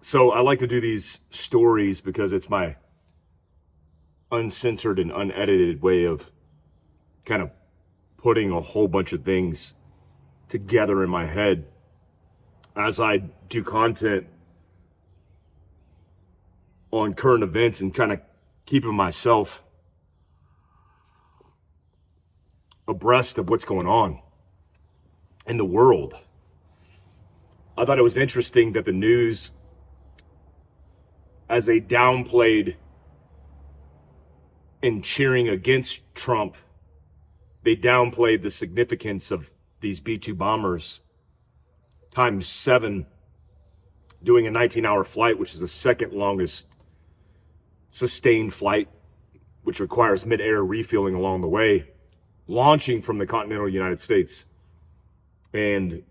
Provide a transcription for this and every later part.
So I like to do these stories because it's my uncensored and unedited way of kind of putting a whole bunch of things together in my head as I do content on current events and kind of keeping myself abreast of what's going on in the world. I thought it was interesting that the news, as they downplayed in cheering against Trump, they downplayed the significance of these B-2 bombers times 7 doing a 19-hour flight, which is the second longest sustained flight, which requires mid-air refueling along the way, launching from the continental United States. And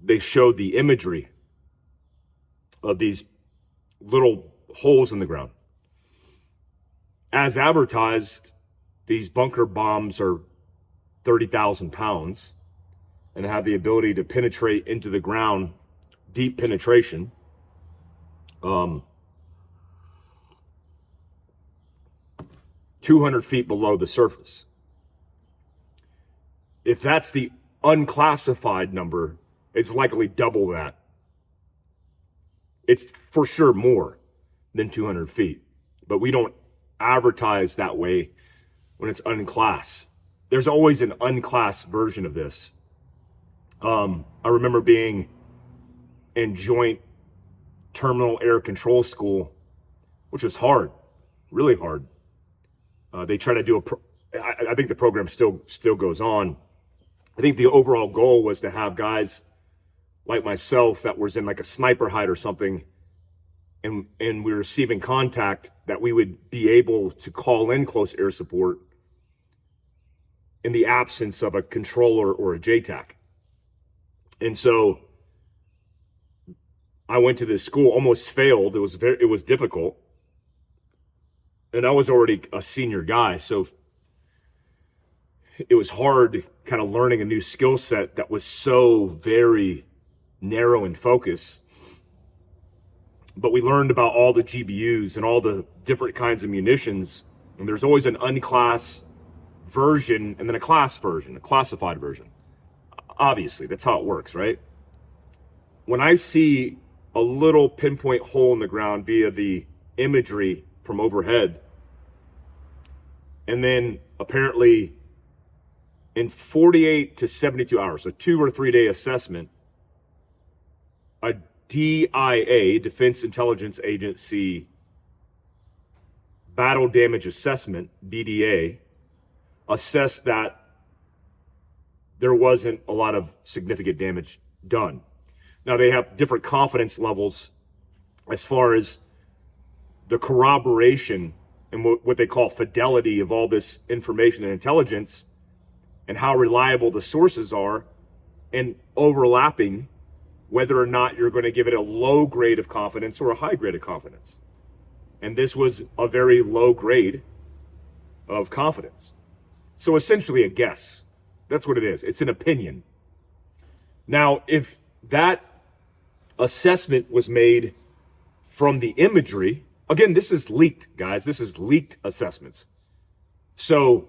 they showed the imagery of these little holes in the ground. As advertised, these bunker bombs are 30,000 pounds and have the ability to penetrate into the ground, deep penetration. 200 feet below the surface. If that's the unclassified number, it's likely double that. It's for sure more than 200 feet, but we don't advertise that way when it's unclass. There's always an unclass version of this. I remember being in joint terminal air control school, which was hard, really hard. They try to do I think the program still goes on. I think the overall goal was to have guys like myself that was in like a sniper hide or something, and we were receiving contact, that we would be able to call in close air support in the absence of a controller or a JTAC. And so I went to this school, almost failed. It was difficult. And I was already a senior guy, so it was hard kind of learning a new skill set that was so very narrow in focus. But we learned about all the GBUs and all the different kinds of munitions. And there's always an unclass version and then a class version, a classified version. Obviously, that's how it works, right? When I see a little pinpoint hole in the ground via the imagery from overhead, and then apparently in 48 to 72 hours, a 2 or 3 day assessment, a DIA, Defense Intelligence Agency Battle Damage Assessment, BDA, assessed that there wasn't a lot of significant damage done. Now, they have different confidence levels as far as the corroboration and what they call fidelity of all this information and intelligence, and how reliable the sources are, and overlapping whether or not you're going to give it a low grade of confidence or a high grade of confidence. And this was a very low grade of confidence. So essentially a guess. That's what it is. It's an opinion. Now, if that assessment was made from the imagery, again, this is leaked, guys. This is leaked assessments. So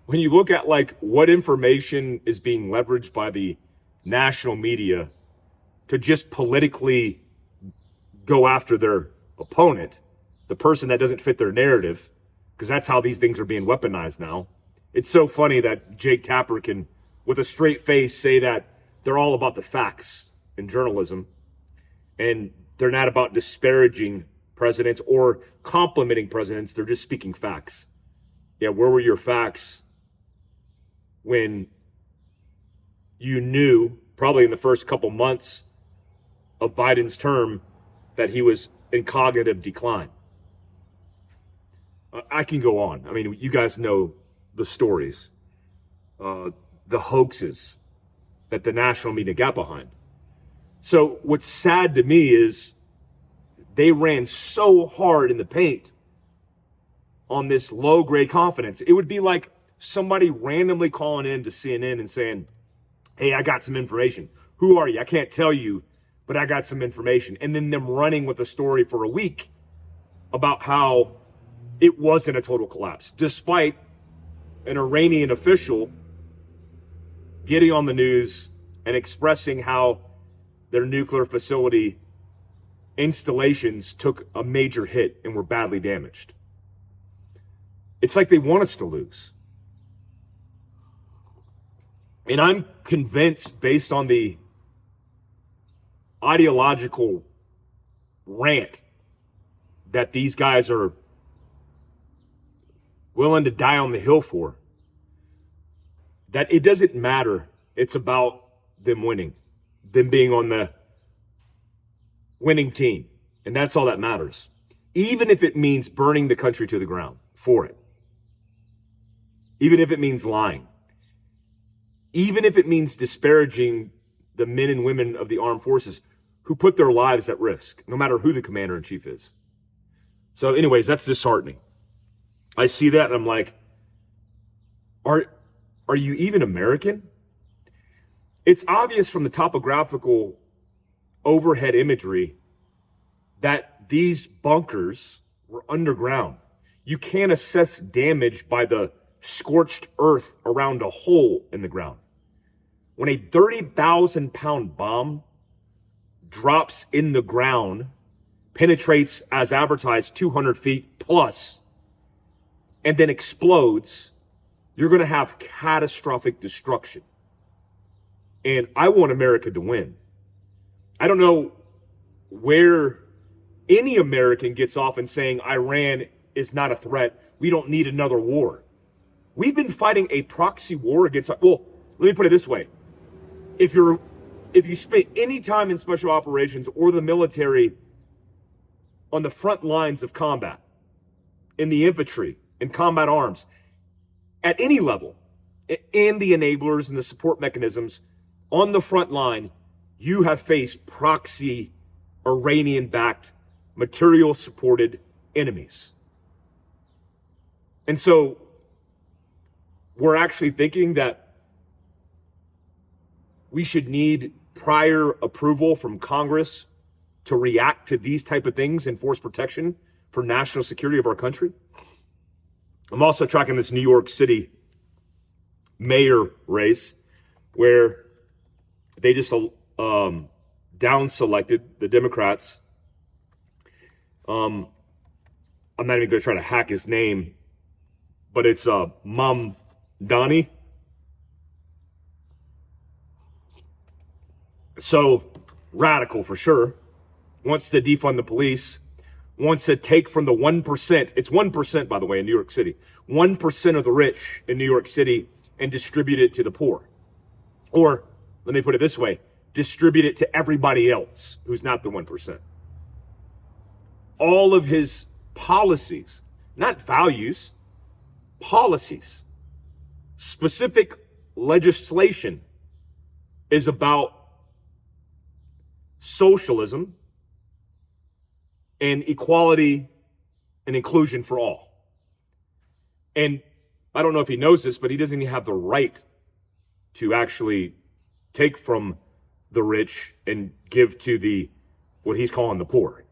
when you look at like what information is being leveraged by the national media to just politically go after their opponent, the person that doesn't fit their narrative, because that's how these things are being weaponized now. It's so funny that Jake Tapper can, with a straight face, say that they're all about the facts in journalism, and they're not about disparaging presidents or complimenting presidents. They're just speaking facts. Yeah, where were your facts when you knew, probably in the first couple months of Biden's term, that he was in cognitive decline? I can go on. I mean, you guys know the stories, the hoaxes that the national media got behind. So what's sad to me is they ran so hard in the paint on this low grade confidence. It would be like somebody randomly calling in to CNN and saying, hey, I got some information. Who are you? I can't tell you, but I got some information. And then them running with a story for a week about how it wasn't a total collapse, despite an Iranian official getting on the news and expressing how their nuclear facility installations took a major hit and were badly damaged. It's like they want us to lose. And I'm convinced, based on the ideological rant that these guys are willing to die on the hill for, that it doesn't matter. It's about them winning, them being on the winning team. And that's all that matters. Even if it means burning the country to the ground for it. Even if it means lying. Even if it means disparaging the men and women of the armed forces who put their lives at risk, no matter who the commander-in-chief is. So anyways, that's disheartening. I see that and I'm like, are you even American? It's obvious from the topographical overhead imagery that these bunkers were underground. You can't assess damage by the scorched earth around a hole in the ground. When a 30,000-pound bomb drops in the ground, penetrates as advertised 200 feet plus, and then explodes, you're going to have catastrophic destruction. And I want America to win. I don't know where any American gets off in saying Iran is not a threat. We don't need another war. We've been fighting a proxy war against, well, let me put it this way. If you spent any time in special operations or the military on the front lines of combat, in the infantry, in combat arms, at any level, and the enablers and the support mechanisms on the front line, you have faced proxy Iranian-backed, material-supported enemies. And so we're actually thinking that we should need prior approval from Congress to react to these type of things and force protection for national security of our country. I'm also tracking this New York City mayor race where they just down selected the Democrats. I'm not even going to try to hack his name, but it's Mamdani. So radical for sure. Wants to defund the police. Wants to take from the 1%. It's 1%, by the way, in New York City. 1% of the rich in New York City and distribute it to the poor. Or, let me put it this way, distribute it to everybody else who's not the 1%. All of his policies, not values, policies, specific legislation is about socialism and equality and inclusion for all. And I don't know if he knows this, but he doesn't even have the right to actually take from the rich and give to the what he's calling the poor.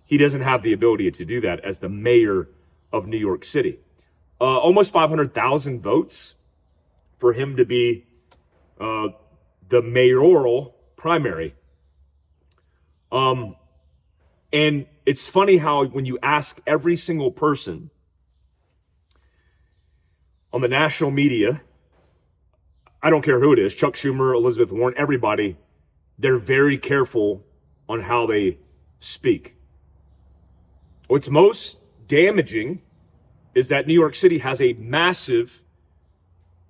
He doesn't have the ability to do that as the mayor of New York City. Almost 500,000 votes for him to be the mayoral primary. And it's funny how when you ask every single person on the national media, I don't care who it is, Chuck Schumer, Elizabeth Warren, everybody, they're very careful on how they speak. What's most damaging is that New York City has a massive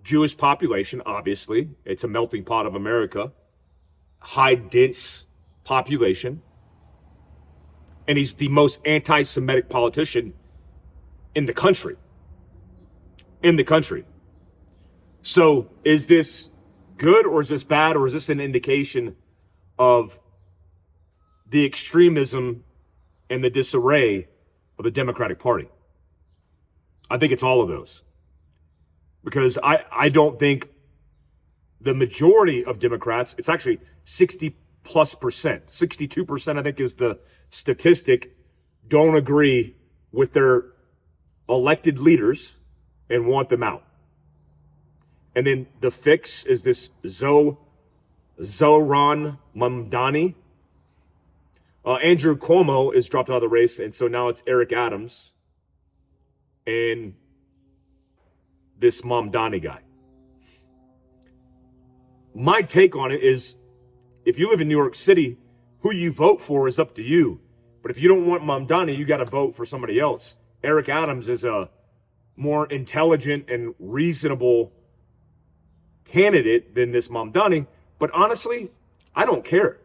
Jewish population, obviously. It's a melting pot of America, high, dense population. And he's the most anti-Semitic politician in the country. In the country. So is this good or is this bad or is this an indication of the extremism and the disarray of the Democratic Party? I think it's all of those. Because I don't think the majority of Democrats, it's actually 60+%, 62%, I think is the statistic, don't agree with their elected leaders and want them out. And then the fix is this Zohran Mamdani. Andrew Cuomo is dropped out of the race, and so now it's Eric Adams and this Mamdani guy. My take on it is, if you live in New York City, who you vote for is up to you. But if you don't want Mamdani, you got to vote for somebody else. Eric Adams is a more intelligent and reasonable candidate than this Mamdani. But honestly, I don't care.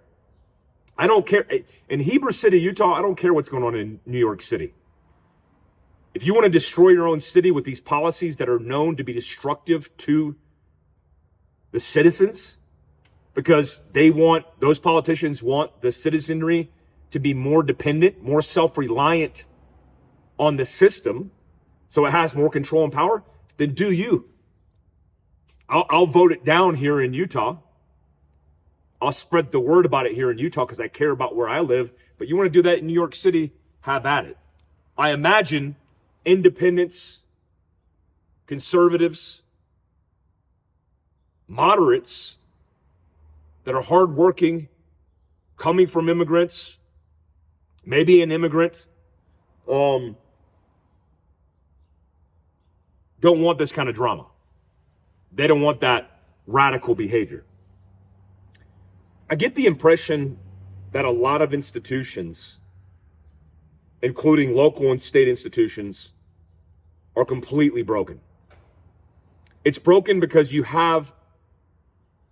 I don't care. In Heber City, Utah, I don't care what's going on in New York City. If you want to destroy your own city with these policies that are known to be destructive to the citizens, because those politicians want the citizenry to be more dependent, more self-reliant on the system, so it has more control and power, then do you. I'll vote it down here in Utah. I'll spread the word about it here in Utah because I care about where I live. But you want to do that in New York City, have at it. I imagine independents, conservatives, moderates that are hardworking, coming from immigrants, maybe an immigrant, don't want this kind of drama. They don't want that radical behavior. I get the impression that a lot of institutions, including local and state institutions, are completely broken. It's broken because you have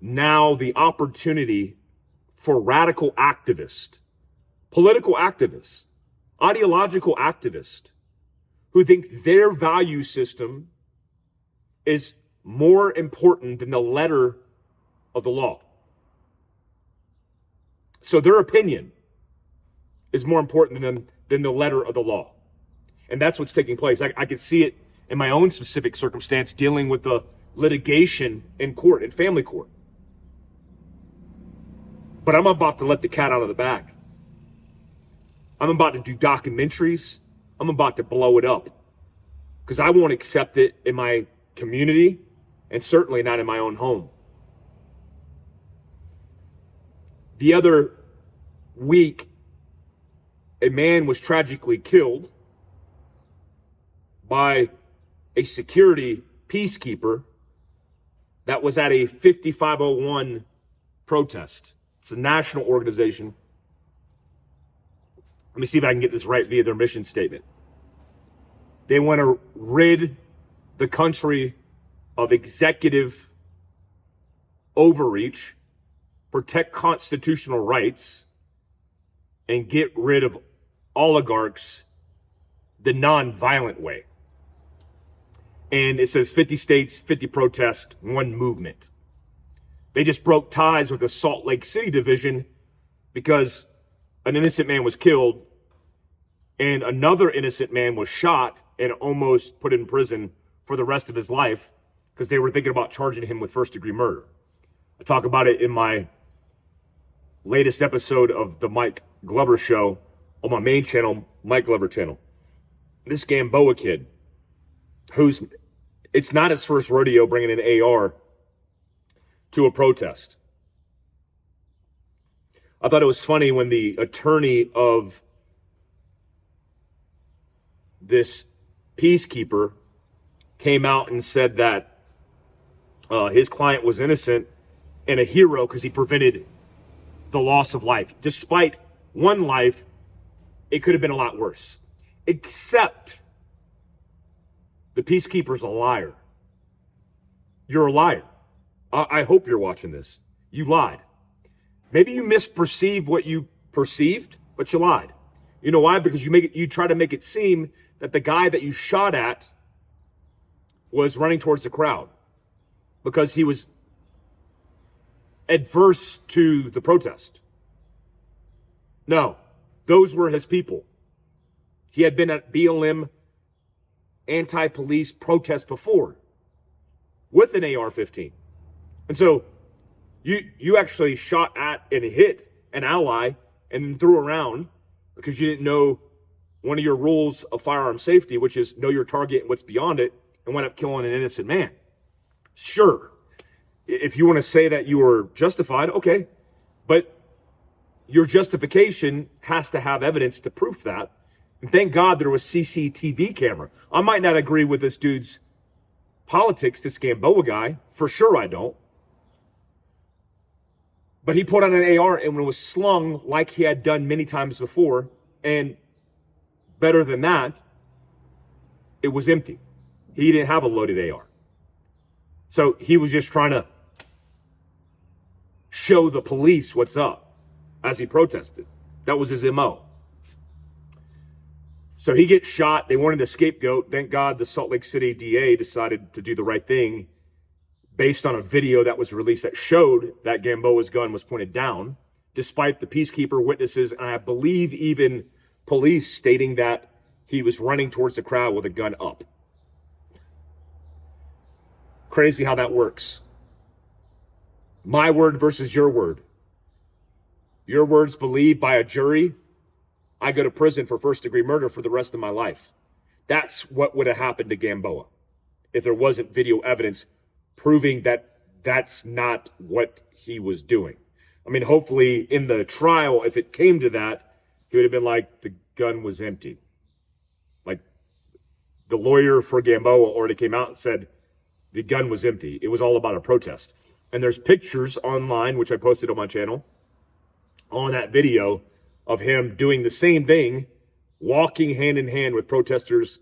now the opportunity for radical activists, political activists, ideological activists who think their value system is more important than the letter of the law. So their opinion is more important than the letter of the law. And that's what's taking place. I could see it in my own specific circumstance dealing with the litigation in court, in family court. But I'm about to let the cat out of the bag. I'm about to do documentaries. I'm about to blow it up because I won't accept it in my community and certainly not in my own home. The other week, a man was tragically killed by a security peacekeeper that was at a 5501 protest. It's a national organization. Let me see if I can get this right via their mission statement. They want to rid the country of executive overreach, protect constitutional rights, and get rid of oligarchs the non-violent way. And it says 50 states, 50 protests, one movement. They just broke ties with the Salt Lake City division because an innocent man was killed and another innocent man was shot and almost put in prison for the rest of his life because they were thinking about charging him with first-degree murder. I talk about it in my latest episode of the Mike Glover Show on my main channel, Mike Glover channel. This Gamboa kid, it's not his first rodeo bringing an AR to a protest. I thought it was funny when the attorney of this peacekeeper came out and said that his client was innocent and a hero because he prevented the loss of life. Despite one life, it could have been a lot worse. Except the peacekeeper's a liar. You're a liar. I hope you're watching this. You lied. Maybe you misperceived what you perceived, but you lied. You know why? Because you try to make it seem that the guy that you shot at was running towards the crowd because he was adverse to the protest. No, those were his people. He had been at BLM anti-police protest before with an AR-15. And so you actually shot at and hit an ally and then threw around because you didn't know one of your rules of firearm safety, which is know your target and what's beyond it, and wind up killing an innocent man. Sure, if you want to say that you were justified, okay, but your justification has to have evidence to prove that. And thank God there was CCTV camera. I might not agree with this dude's politics, this Gamboa guy. For sure I don't. But he put on an AR and when it was slung like he had done many times before, and better than that, it was empty. He didn't have a loaded AR. So he was just trying to show the police what's up as he protested. That was his MO. So he gets shot. They wanted a scapegoat. Thank God the Salt Lake City DA decided to do the right thing based on a video that was released that showed that Gamboa's gun was pointed down, despite the peacekeeper witnesses, and I believe even police stating that he was running towards the crowd with a gun up. Crazy how that works. My word versus your word. Your word's believed by a jury. I go to prison for first-degree murder for the rest of my life. That's what would have happened to Gamboa if there wasn't video evidence proving that that's not what he was doing. I mean, hopefully in the trial, if it came to that, he would have been like, the gun was empty. Like the lawyer for Gamboa already came out and said the gun was empty. It was all about a protest. And there's pictures online, which I posted on my channel, on that video of him doing the same thing, walking hand in hand with protesters,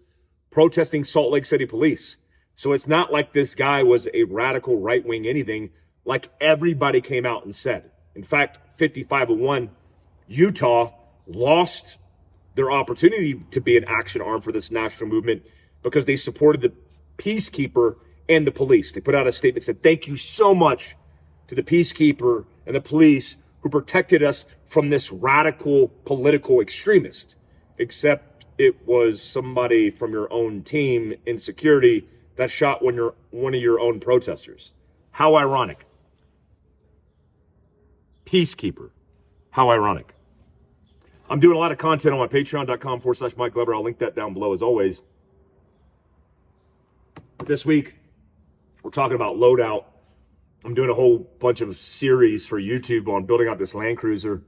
protesting Salt Lake City police. So it's not like this guy was a radical right-wing anything, like everybody came out and said. In fact, 5501, Utah lost their opportunity to be an action arm for this national movement because they supported the peacekeeper and the police. They put out a statement that said, thank you so much to the peacekeeper and the police who protected us from this radical political extremist, except it was somebody from your own team in security that shot one of your own protesters. How ironic. Peacekeeper. How ironic. I'm doing a lot of content on my patreon.com/Mike Glover. I'll link that down below as always. This week, we're talking about loadout. I'm doing a whole bunch of series for YouTube on building out this Land Cruiser.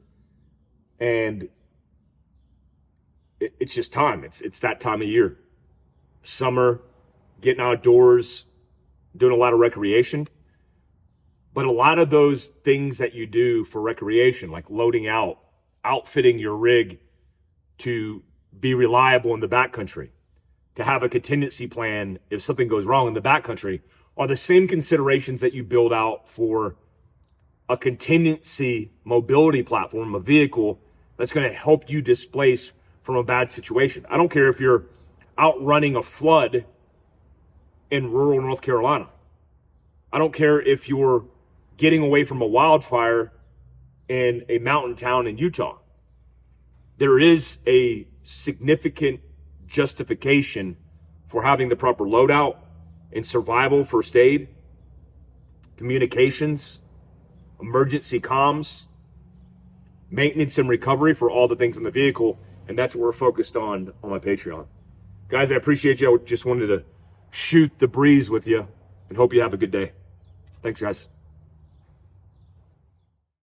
And it's just time. It's that time of year. Summer, getting outdoors, doing a lot of recreation. But a lot of those things that you do for recreation, like loading out, outfitting your rig to be reliable in the backcountry, to have a contingency plan if something goes wrong in the backcountry, are the same considerations that you build out for a contingency mobility platform, a vehicle that's going to help you displace from a bad situation. I don't care if you're outrunning a flood in rural North Carolina. I don't care if you're getting away from a wildfire in a mountain town in Utah. There is a significant justification for having the proper loadout and survival, first aid, communications, emergency comms, maintenance and recovery for all the things in the vehicle. And that's what we're focused on my Patreon. Guys, I appreciate you. I just wanted to shoot the breeze with you and hope you have a good day. Thanks, guys.